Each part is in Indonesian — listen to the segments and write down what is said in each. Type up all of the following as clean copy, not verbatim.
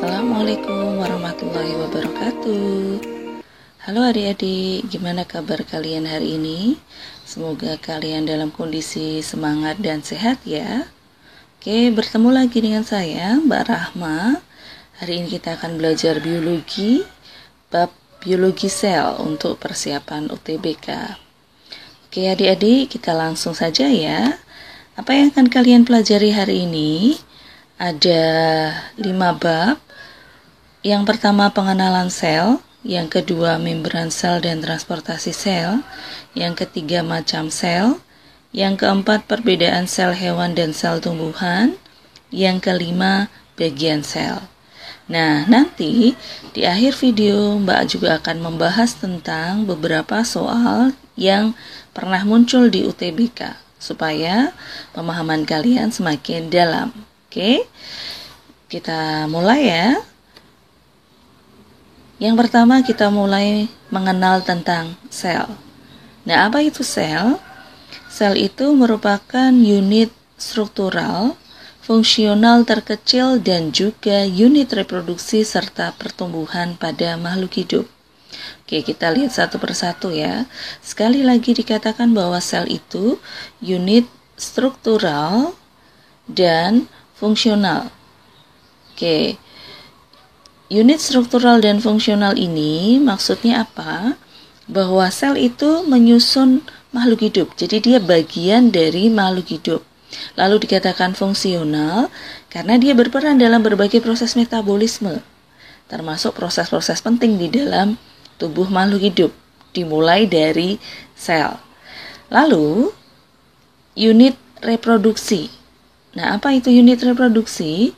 Assalamualaikum warahmatullahi wabarakatuh. Halo adik-adik, gimana kabar kalian hari ini? Semoga kalian dalam kondisi semangat dan sehat ya. Oke, bertemu lagi dengan saya, Mbak Rahma. Hari ini kita akan belajar biologi, bab biologi sel untuk persiapan UTBK. Oke adik-adik, kita langsung saja ya. Apa yang akan kalian pelajari hari ini? Ada 5 bab. Yang pertama pengenalan sel, yang kedua membran sel dan transportasi sel, yang ketiga macam sel, yang keempat perbedaan sel hewan dan sel tumbuhan, yang kelima bagian sel. Nah, nanti di akhir video Mbak juga akan membahas tentang beberapa soal yang pernah muncul di UTBK supaya pemahaman kalian semakin dalam. Oke, kita mulai ya. Yang pertama kita mulai mengenal tentang sel. Nah, apa itu sel? Sel itu merupakan unit struktural, fungsional terkecil dan juga unit reproduksi serta pertumbuhan pada makhluk hidup. Oke, kita lihat satu persatu ya. Sekali lagi dikatakan bahwa sel itu unit struktural dan fungsional. Oke, unit struktural dan fungsional ini maksudnya apa? Bahwa sel itu menyusun makhluk hidup. Jadi dia bagian dari makhluk hidup. Lalu dikatakan fungsional karena dia berperan dalam berbagai proses metabolisme, termasuk proses-proses penting di dalam tubuh makhluk hidup, dimulai dari sel. Lalu unit reproduksi. Nah, apa itu unit reproduksi?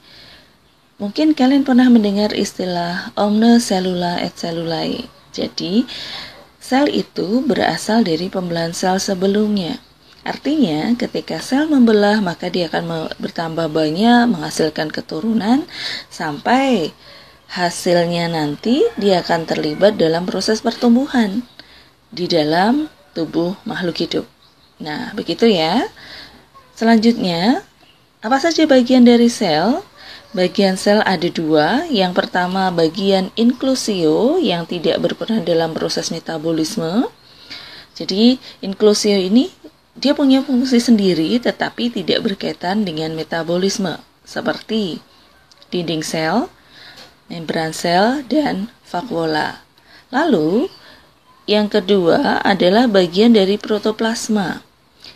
Mungkin kalian pernah mendengar istilah omne cellula et cellulae. Jadi, sel itu berasal dari pembelahan sel sebelumnya. Artinya, ketika sel membelah, maka dia akan bertambah banyak, menghasilkan keturunan, sampai hasilnya nanti dia akan terlibat dalam proses pertumbuhan di dalam tubuh makhluk hidup. Nah, begitu ya. Selanjutnya, apa saja bagian dari sel? Bagian sel ada 2. Yang pertama bagian inklusio yang tidak berperan dalam proses metabolisme. Jadi inklusio ini dia punya fungsi sendiri tetapi tidak berkaitan dengan metabolisme. Seperti dinding sel, membran sel, dan vakuola. Lalu yang kedua adalah bagian dari protoplasma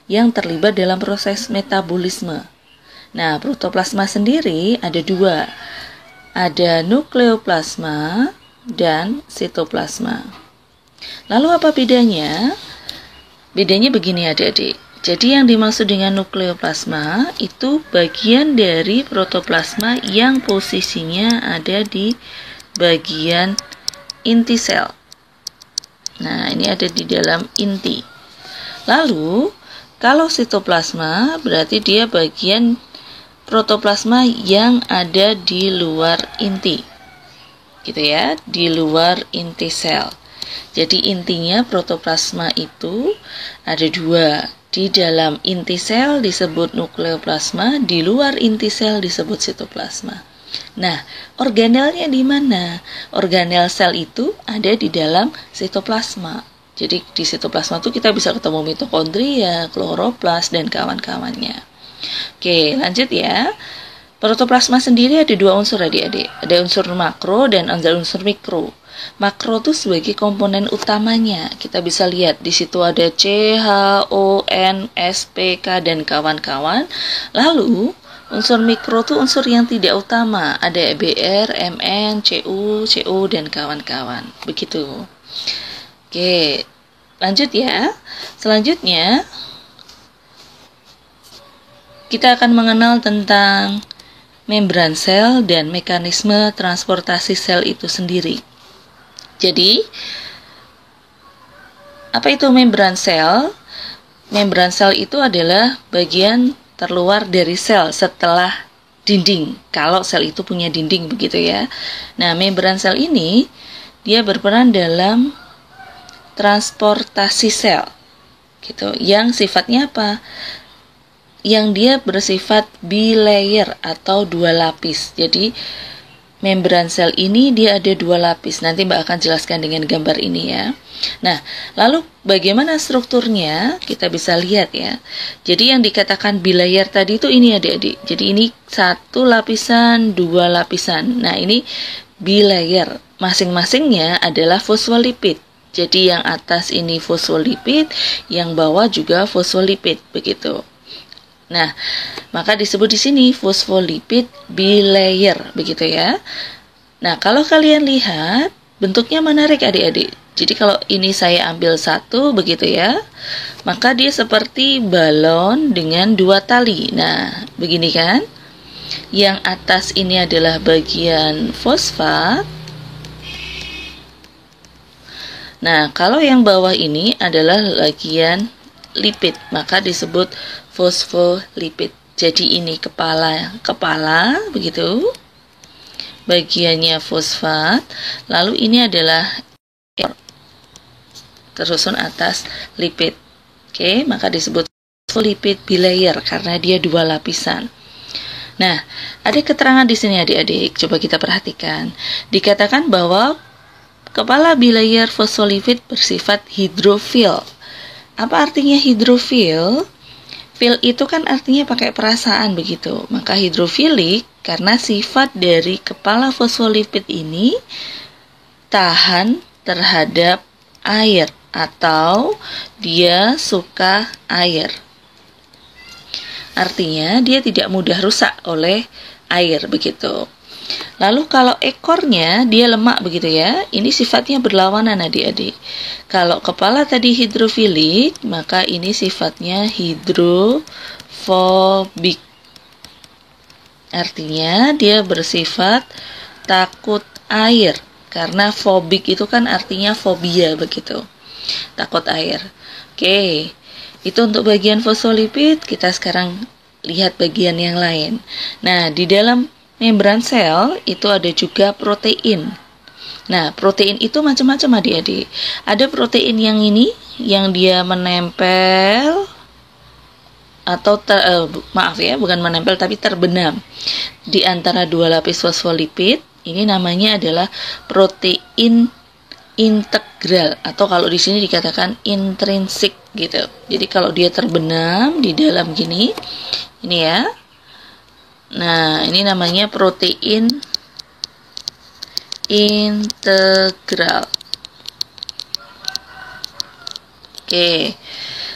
yang terlibat dalam proses metabolisme. Nah, protoplasma sendiri ada 2. Ada nukleoplasma dan sitoplasma. Lalu apa bedanya? Bedanya begini adik-adik. Jadi yang dimaksud dengan nukleoplasma itu bagian dari protoplasma yang posisinya ada di bagian inti sel. Nah, ini ada di dalam inti. Lalu, kalau sitoplasma berarti dia bagian protoplasma yang ada di luar inti, gitu ya, di luar inti sel. Jadi intinya protoplasma itu ada 2. Di dalam inti sel disebut nukleoplasma, di luar inti sel disebut sitoplasma. Nah, organelnya di mana? Organel sel itu ada di dalam sitoplasma. Jadi di sitoplasma itu kita bisa ketemu mitokondria, kloroplas, dan kawan-kawannya. Oke, lanjut ya. Protoplasma sendiri ada 2 unsur adik-adik. Ada unsur makro dan ada unsur mikro. Makro itu sebagai komponen utamanya. Kita bisa lihat di situ ada C, H, O, N, S, P, K, dan kawan-kawan. Lalu unsur mikro itu unsur yang tidak utama. Ada Br, Mn, Cu, Co, dan kawan-kawan. Begitu. Oke, lanjut ya. Selanjutnya kita akan mengenal tentang membran sel dan mekanisme transportasi sel itu sendiri. Jadi, apa itu membran sel? Membran sel itu adalah bagian terluar dari sel setelah dinding. Kalau sel itu punya dinding begitu ya. Nah, membran sel ini dia berperan dalam transportasi sel. Gitu. Yang sifatnya apa? Yang dia bersifat bilayer atau 2 lapis. Jadi membran sel ini dia ada 2 lapis. Nanti Mbak akan jelaskan dengan gambar ini ya. Nah, lalu bagaimana strukturnya? Kita bisa lihat ya. Jadi yang dikatakan bilayer tadi itu ini adik-adik. Jadi ini 1 lapisan, 2 lapisan. Nah, ini bilayer. Masing-masingnya adalah fosfolipid. Jadi yang atas ini fosfolipid, yang bawah juga fosfolipid, begitu. Nah, maka disebut di sini fosfolipid bilayer, begitu ya. Nah, kalau kalian lihat, bentuknya menarik adik-adik. Jadi kalau ini saya ambil 1, begitu ya, maka dia seperti balon dengan 2 tali. Nah, begini kan. Yang atas ini adalah bagian fosfat. Nah, kalau yang bawah ini adalah bagian lipid, maka disebut fosfolipid. Jadi ini kepala begitu. Bagiannya fosfat, lalu ini adalah tersusun atas lipid. Oke, maka disebut fosfolipid bilayer karena dia 2 lapisan. Nah, ada keterangan di sini adik-adik. Coba kita perhatikan. Dikatakan bahwa kepala bilayer fosfolipid bersifat hidrofil. Apa artinya hidrofil? Fil itu kan artinya pakai perasaan begitu. Maka hidrofilik karena sifat dari kepala fosfolipid ini tahan terhadap air atau dia suka air. Artinya dia tidak mudah rusak oleh air begitu. Lalu kalau ekornya dia lemak begitu ya, ini sifatnya berlawanan adik-adik. Kalau kepala tadi hidrofilik, maka ini sifatnya hidrofobik. Artinya dia bersifat takut air. Karena fobik itu kan artinya fobia begitu. Takut air. Oke, itu untuk bagian fosfolipid. Kita sekarang lihat bagian yang lain. Nah, di dalam membran sel itu ada juga protein. Nah, protein itu macam-macam adik-adik. Ada protein yang ini, yang dia menempel atau bukan menempel tapi terbenam di antara 2 lapis fosfolipid. Ini namanya adalah protein integral atau kalau di sini dikatakan intrinsik gitu. Jadi kalau dia terbenam di dalam gini, ini ya. Nah, ini namanya protein integral. Oke.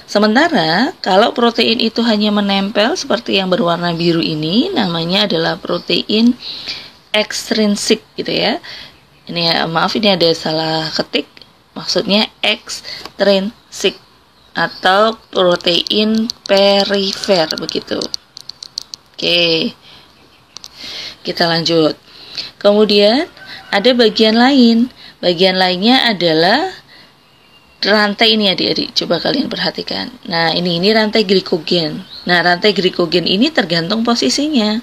Sementara kalau protein itu hanya menempel seperti yang berwarna biru ini, namanya adalah protein ekstrinsik gitu ya. Ini ya, maaf ini ada salah ketik. Maksudnya ekstrinsik atau protein perifer begitu. Oke. Kita lanjut. Kemudian ada bagian lain. Bagian lainnya adalah rantai ini adik-adik. Coba kalian perhatikan. Nah, ini rantai glikogen. Nah, rantai glikogen ini tergantung posisinya.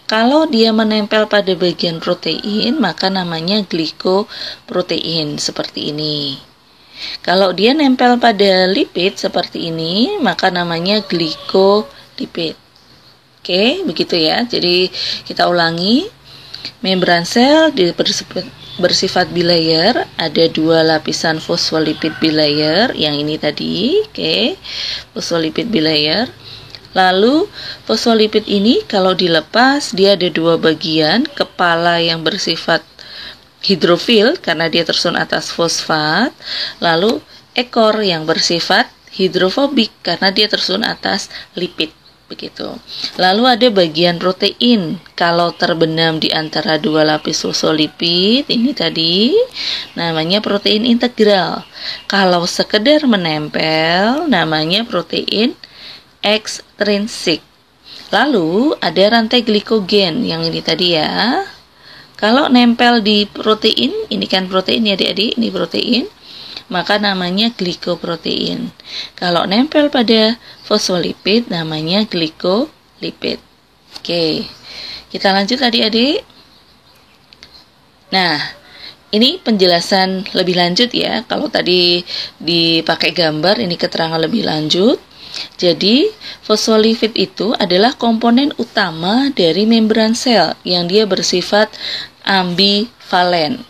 Kalau dia menempel pada bagian protein, maka namanya glikoprotein seperti ini. Kalau dia nempel pada lipid seperti ini, maka namanya glikolipid. Oke, begitu ya. Jadi kita ulangi. Membran sel bersifat bilayer, ada 2 lapisan fosfolipid bilayer, yang ini tadi, oke, fosfolipid bilayer. Lalu fosfolipid ini kalau dilepas dia ada 2 bagian, kepala yang bersifat hidrofil karena dia tersusun atas fosfat, lalu ekor yang bersifat hidrofobik karena dia tersusun atas lipid. Begitu. Lalu ada bagian protein. Kalau terbenam di antara 2 lapis fosfolipid, ini tadi namanya protein integral. Kalau sekedar menempel, namanya protein ekstrinsik. Lalu ada rantai glikogen yang ini tadi ya. Kalau nempel di protein, ini kan protein ya adik-adik, ini protein, maka namanya glikoprotein. Kalau nempel pada fosfolipid namanya glikolipid. Oke, kita lanjut adik-adik. Nah, ini penjelasan lebih lanjut ya. Kalau tadi dipakai gambar, ini keterangan lebih lanjut. Jadi, fosfolipid itu adalah komponen utama dari membran sel yang dia bersifat ambivalen.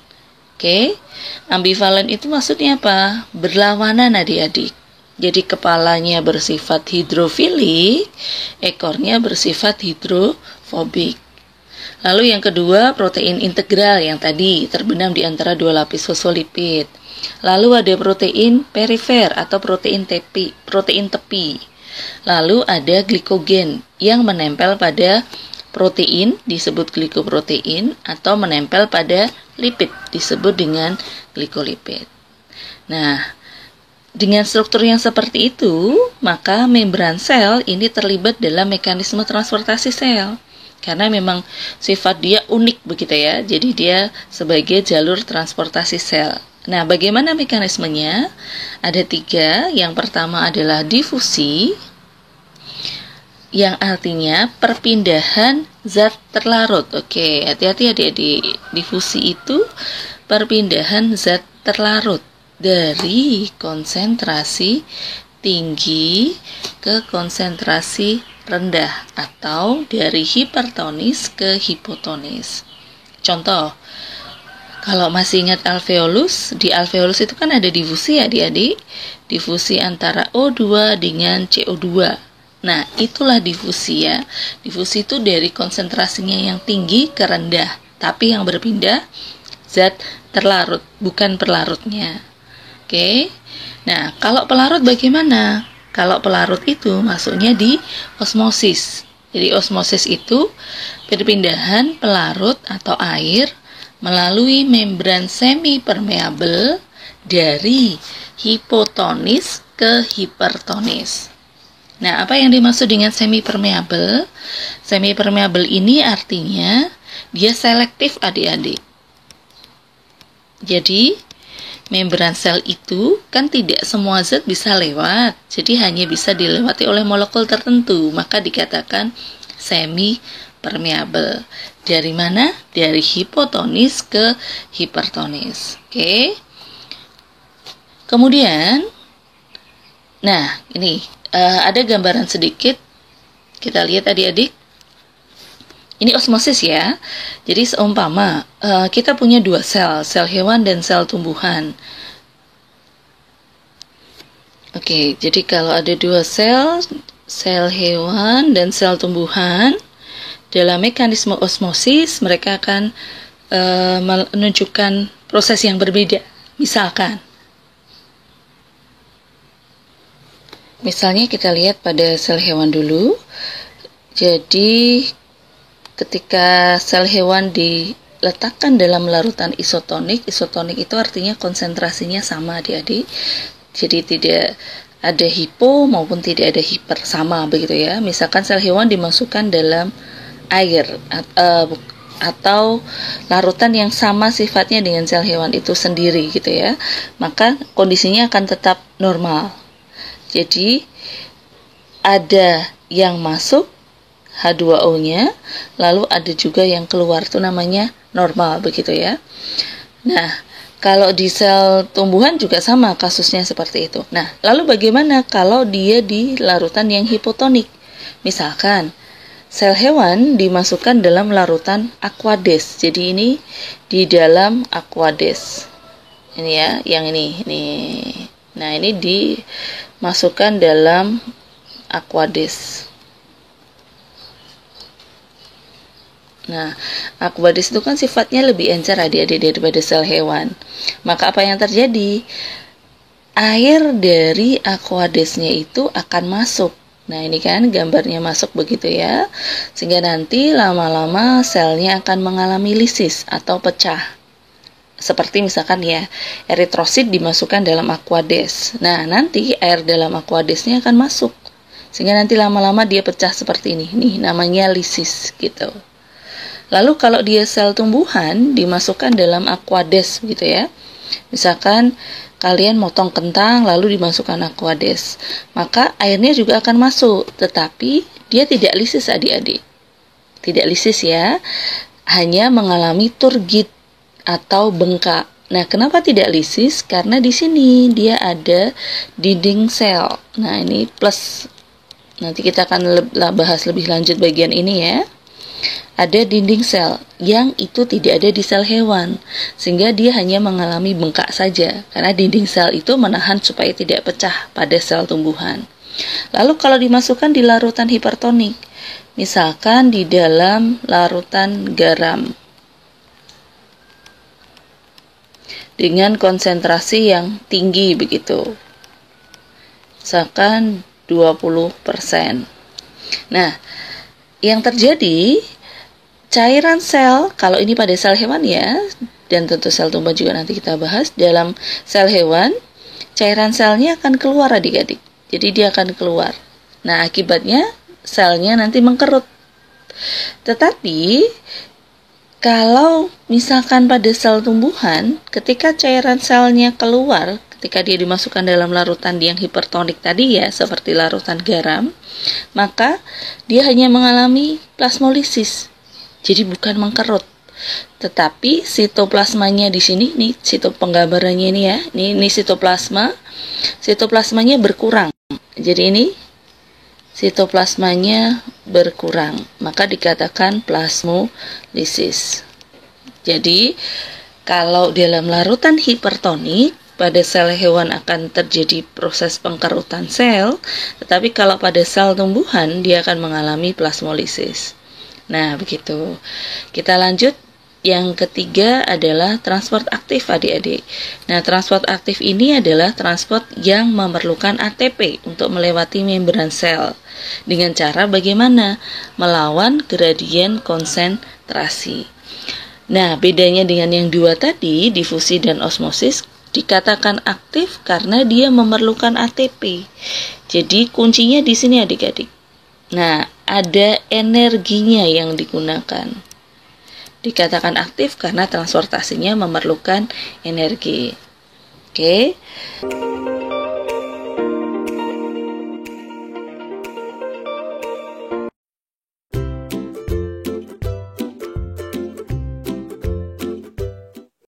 Oke, ambivalen itu maksudnya apa? Berlawanan adik-adik. Jadi kepalanya bersifat hidrofilik, ekornya bersifat hidrofobik. Lalu yang kedua, protein integral yang tadi terbenam di antara dua lapis fosfolipid. Lalu ada protein perifer atau protein tepi. Lalu ada glikogen yang menempel pada protein disebut glikoprotein atau menempel pada lipid disebut dengan glikolipid. Nah, dengan struktur yang seperti itu, maka membran sel ini terlibat dalam mekanisme transportasi sel. Karena memang sifat dia unik begitu ya. Jadi dia sebagai jalur transportasi sel. Nah, bagaimana mekanismenya? Ada 3. Yang pertama adalah difusi, yang artinya perpindahan zat terlarut. Oke, hati-hati adik-adik. Difusi itu perpindahan zat terlarut dari konsentrasi tinggi ke konsentrasi rendah atau dari hipertonis ke hipotonis. Contoh, kalau masih ingat alveolus, di alveolus itu kan ada difusi ya adik-adik, difusi antara O2 dengan CO2. Nah, itulah difusi ya. Difusi itu dari konsentrasinya yang tinggi ke rendah, tapi yang berpindah zat terlarut, bukan pelarutnya. Oke. Nah, kalau pelarut bagaimana? Kalau pelarut itu masuknya di osmosis. Jadi osmosis itu perpindahan pelarut atau air melalui membran semi-permeabel dari hipotonis ke hipertonis. Nah, apa yang dimaksud dengan semi-permeabel? Semi-permeabel ini artinya dia selektif adik-adik. Jadi, membran sel itu kan tidak semua zat bisa lewat, jadi hanya bisa dilewati oleh molekul tertentu, maka dikatakan semi-permeabel. Dari mana? Dari hipotonis ke hipertonis. Oke. Kemudian, nah ini ada gambaran sedikit, kita lihat adik-adik. Ini osmosis ya. Jadi seumpama kita punya 2 sel hewan dan sel tumbuhan. Oke, jadi kalau ada 2 sel hewan dan sel tumbuhan, dalam mekanisme osmosis mereka akan menunjukkan proses yang berbeda. Misalnya kita lihat pada sel hewan dulu. Jadi ketika sel hewan diletakkan dalam larutan isotonik itu artinya konsentrasinya sama adik-adik. Jadi tidak ada hipo maupun tidak ada hiper, sama begitu ya. Misalkan sel hewan dimasukkan dalam air atau larutan yang sama sifatnya dengan sel hewan itu sendiri gitu ya. Maka kondisinya akan tetap normal. Jadi ada yang masuk H2O-nya, lalu ada juga yang keluar, itu namanya normal begitu ya. Nah, kalau di sel tumbuhan juga sama kasusnya seperti itu. Nah, lalu bagaimana kalau dia di larutan yang hipotonik? Misalkan sel hewan dimasukkan dalam larutan aqueous. Jadi ini di dalam aqueous. Ini ya, yang ini. Nah, ini dimasukkan dalam aqueous. Nah, aqueous itu kan sifatnya lebih encer adik-adik daripada sel hewan. Maka apa yang terjadi? Air dari aqueousnya itu akan masuk. Nah, ini kan gambarnya masuk begitu ya. Sehingga nanti lama-lama selnya akan mengalami lisis atau pecah. Seperti misalkan ya, eritrosit dimasukkan dalam aqueous. Nah, nanti air dalam aqueousnya akan masuk. Sehingga nanti lama-lama dia pecah seperti ini. Nih, namanya lisis gitu. Lalu kalau dia sel tumbuhan dimasukkan dalam aqueous gitu ya. Misalkan kalian motong kentang lalu dimasukkan aqueous, maka airnya juga akan masuk, tetapi dia tidak lisis adik-adik. Tidak lisis ya, hanya mengalami turgid atau bengkak. Nah, kenapa tidak lisis? Karena di sini dia ada dinding sel. Nah, ini plus Nanti kita akan bahas lebih lanjut bagian ini ya. Ada dinding sel yang itu tidak ada di sel hewan, sehingga dia hanya mengalami bengkak saja, karena dinding sel itu menahan supaya tidak pecah pada sel tumbuhan. Lalu kalau dimasukkan di larutan hipertonik, misalkan di dalam larutan garam, dengan konsentrasi yang tinggi begitu, misalkan 20%. Nah, yang terjadi, cairan sel, kalau ini pada sel hewan ya, dan tentu sel tumbuhan juga nanti kita bahas, dalam sel hewan, cairan selnya akan keluar adik-adik. Jadi dia akan keluar. Nah, akibatnya selnya nanti mengkerut. Tetapi, kalau misalkan pada sel tumbuhan, ketika cairan selnya keluar, ketika dia dimasukkan dalam larutan yang hipertonik tadi ya, seperti larutan garam, maka dia hanya mengalami plasmolisis. Jadi bukan mengkerut, tetapi sitoplasmanya di sini, nih penggambarannya ini ya, ini sitoplasmanya berkurang. Jadi ini sitoplasmanya berkurang, maka dikatakan plasmolisis. Jadi kalau dalam larutan hipertonik, pada sel hewan akan terjadi proses pengkerutan sel, tetapi kalau pada sel tumbuhan dia akan mengalami plasmolisis. Nah, begitu. Kita lanjut. Yang ketiga adalah transport aktif adik-adik. Nah, transport aktif ini adalah transport yang memerlukan ATP untuk melewati membran sel. Dengan cara bagaimana? Melawan gradien konsentrasi. Nah, bedanya dengan yang dua tadi, difusi dan osmosis, dikatakan aktif karena dia memerlukan ATP. Jadi, kuncinya di sini adik-adik. Nah, ada energinya yang digunakan. Dikatakan aktif karena transportasinya memerlukan energi. Oke.